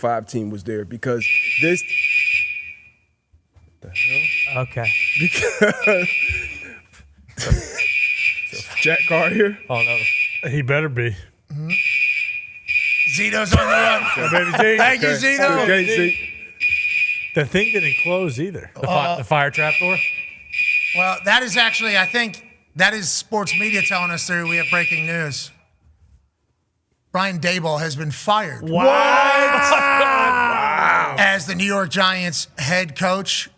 5 team was there because this. The hell? Okay. Because Jack Carr here. Oh no, he better be. Mm-hmm. Zito's on the run. Baby Z. Thank you, Zito. Okay, Z. The thing didn't close either. The fire trap door. Well, that is actually, I think, that is sports media telling us we have breaking news. Brian Daboll has been fired. What? Wow. As the New York Giants head coach.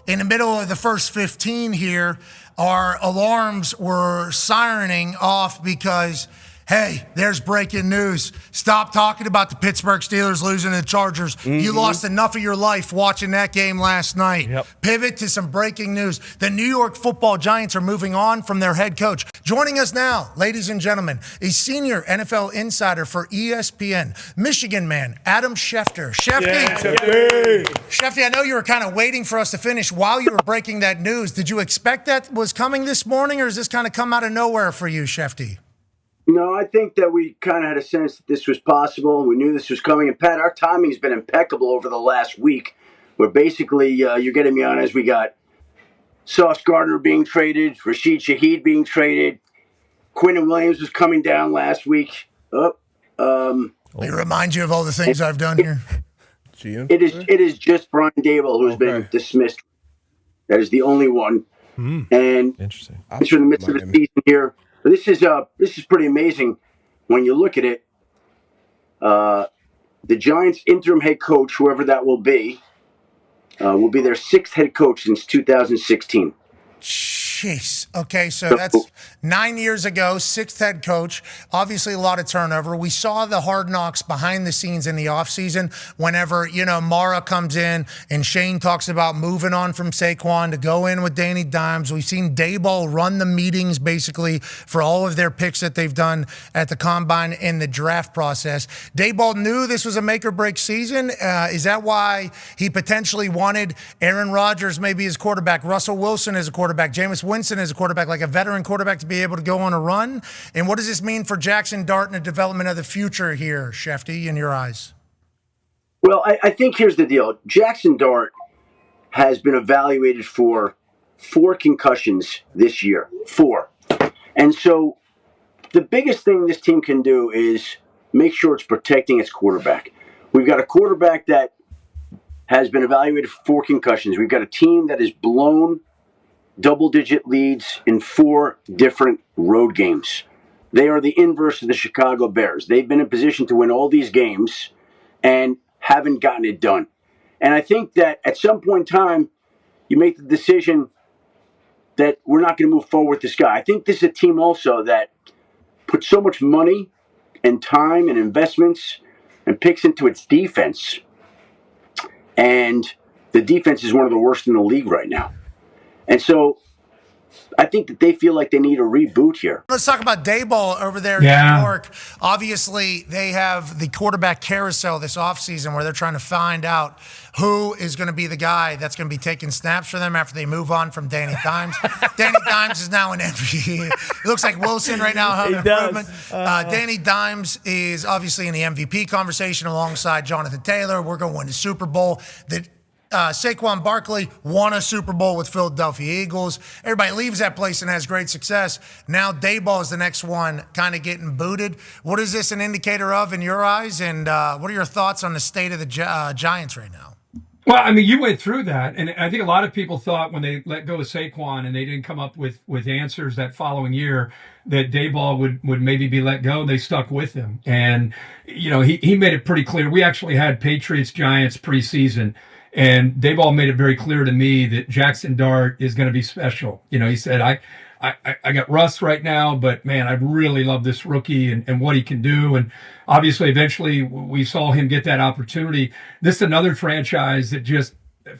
In the middle of the first 15 here, our alarms were sirening off because, hey, there's breaking news. Stop talking about the Pittsburgh Steelers losing to the Chargers. Mm-hmm. You lost enough of your life watching that game last night. Yep. Pivot to some breaking news. The New York Football Giants are moving on from their head coach. Joining us now, ladies and gentlemen, a senior NFL insider for ESPN, Michigan man, Adam Schefter. Shefty, I know you were kind of waiting for us to finish while you were breaking that news. Did you expect that was coming this morning, or does this kind of come out of nowhere for you, Shefty? No, I think that we kind of had a sense that this was possible. We knew this was coming. And, Pat, our timing's been impeccable over the last week, where basically you're getting me on as we got Sauce Gardner being traded, Rashid Shaheed being traded, Quinton Williams was coming down last week. Let me remind you of all the things I've done here. It is just Brian Daboll who's been dismissed. That is the only one. And interesting. It's in the midst of the season here. This is pretty amazing when you look at it. The Giants' interim head coach, whoever that will be their 6th head coach since 2016. Jeez. Okay, so that's 9 years ago, 6th head coach. Obviously, a lot of turnover. We saw the hard knocks behind the scenes in the offseason whenever, Mara comes in and Shane talks about moving on from Saquon to go in with Danny Dimes. We've seen Daboll run the meetings basically for all of their picks that they've done at the Combine in the draft process. Daboll knew this was a make-or-break season. Is that why he potentially wanted Aaron Rodgers maybe as quarterback, Russell Wilson as a quarterback, Jameis Winston as a quarterback, like a veteran quarterback to be able to go on a run? And what does this mean for Jackson Dart and the development of the future here, Shefty, in your eyes? Well, I think here's the deal. Jackson Dart has been evaluated for 4 concussions this year. 4. And so the biggest thing this team can do is make sure it's protecting its quarterback. We've got a quarterback that has been evaluated for 4 concussions. We've got a team that has blown double-digit leads in 4 different road games. They are the inverse of the Chicago Bears. They've been in position to win all these games and haven't gotten it done. And I think that at some point in time, you make the decision that we're not going to move forward with this guy. I think this is a team also that puts so much money and time and investments and picks into its defense. And the defense is one of the worst in the league right now. And so I think that they feel like they need a reboot here. Let's talk about Daboll over there in New York. Obviously, they have the quarterback carousel this offseason where they're trying to find out who is going to be the guy that's going to be taking snaps for them after they move on from Danny Dimes. Danny Dimes is now an MVP. It looks like Wilson right now having improvement. Danny Dimes is obviously in the MVP conversation alongside Jonathan Taylor. We're going to win the Super Bowl. Saquon Barkley won a Super Bowl with Philadelphia Eagles. Everybody leaves that place and has great success. Now Daboll is the next one kind of getting booted. What is this an indicator of in your eyes? And what are your thoughts on the state of the Giants right now? Well, I mean, you went through that. And I think a lot of people thought when they let go of Saquon and they didn't come up with answers that following year that Daboll would maybe be let go. They stuck with him. And, he made it pretty clear. We actually had Patriots-Giants preseason. And Daboll made it very clear to me that Jackson Dart is going to be special. He said, I got Russ right now, but man, I really love this rookie and what he can do. And obviously, eventually we saw him get that opportunity. This is another franchise that just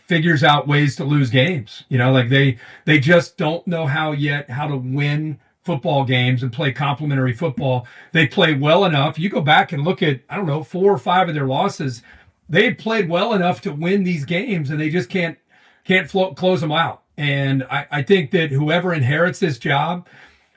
figures out ways to lose games. Like they just don't know how to win football games and play complementary football. They play well enough. You go back and look at, 4 or 5 of their losses. They played well enough to win these games, and they just can't close them out. And I think that whoever inherits this job,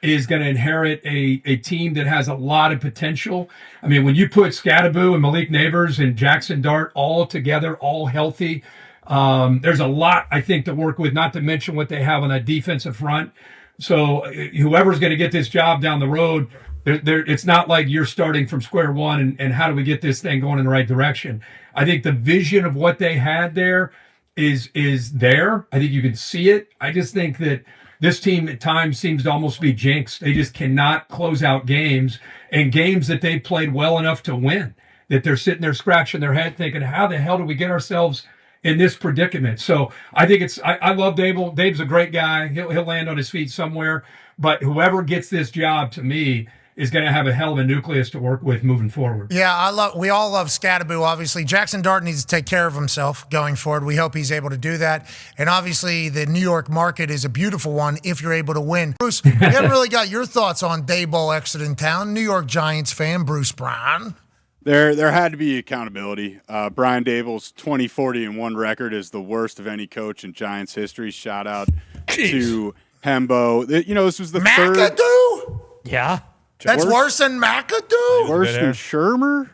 is going to inherit a team that has a lot of potential. I mean, when you put Scadaboo and Malik Neighbors and Jackson Dart all together, all healthy, there's a lot, I think, to work with, not to mention what they have on that defensive front. So whoever's going to get this job down the road, it's not like you're starting from square one and how do we get this thing going in the right direction. I think the vision of what they had there is there. I think you can see it. I just think that this team at times seems to almost be jinxed. They just cannot close out games, and games that they played well enough to win, that they're sitting there scratching their head thinking, how the hell do we get ourselves in this predicament? So I think I love Daboll. Dave's a great guy. He'll land on his feet somewhere, but whoever gets this job, to me, is going to have a hell of a nucleus to work with moving forward. Yeah, we all love Scadaboo, obviously. Jackson Dart needs to take care of himself going forward. We hope he's able to do that. And obviously, the New York market is a beautiful one if you're able to win. Bruce, we haven't really got your thoughts on Daboll exiting town. New York Giants fan, Bruce Brown. There had to be accountability. Brian Daboll's 20-40-1 record is the worst of any coach in Giants history. Shout out to Hembo. This was the third. McAdoo? Yeah. That's worse than McAdoo? Worse than Shermer?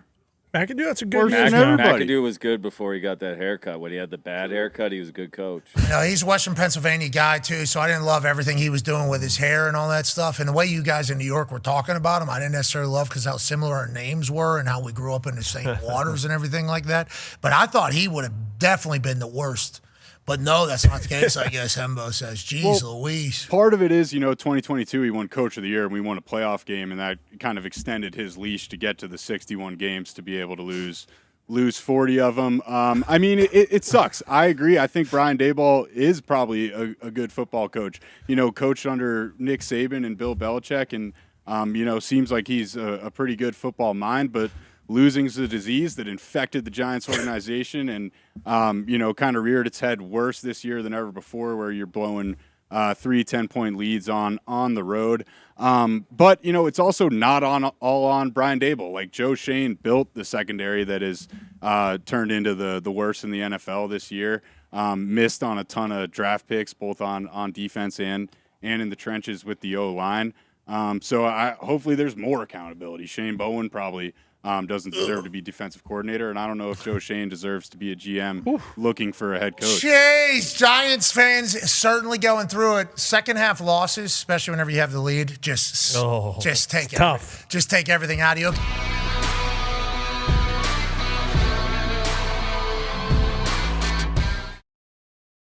McAdoo, that's a good Worse than name. everybody. McAdoo was good before he got that haircut. When he had the bad haircut, he was a good coach. No, he's a Western Pennsylvania guy, too, so I didn't love everything he was doing with his hair and all that stuff. And the way you guys in New York were talking about him, I didn't necessarily love because how similar our names were and how we grew up in the same waters and everything like that. But I thought he would have definitely been the worst. But no, that's not the case, I guess Hembo says. Jeez Louise. Part of it is, 2022 he won Coach of the Year and we won a playoff game, and that kind of extended his leash to get to the 61 games to be able to lose 40 of them. I mean, it sucks. I agree. I think Brian Daboll is probably a good football coach. Coached under Nick Saban and Bill Belichick, and, seems like he's a pretty good football mind, but losing is a disease that infected the Giants organization and, kind of reared its head worse this year than ever before, where you're blowing 3 10-point leads on the road. But, it's also not all on Brian Daboll. Like, Joe Shane built the secondary that is turned into the worst in the NFL this year. Missed on a ton of draft picks, both on defense and in the trenches with the O-line. So hopefully there's more accountability. Shane Bowen probably doesn't deserve to be defensive coordinator, and I don't know if Joe Shane deserves to be a GM looking for a head coach. Jeez, Giants fans certainly going through it. Second half losses, especially whenever you have the lead, just take it. Tough. Just take everything out of you.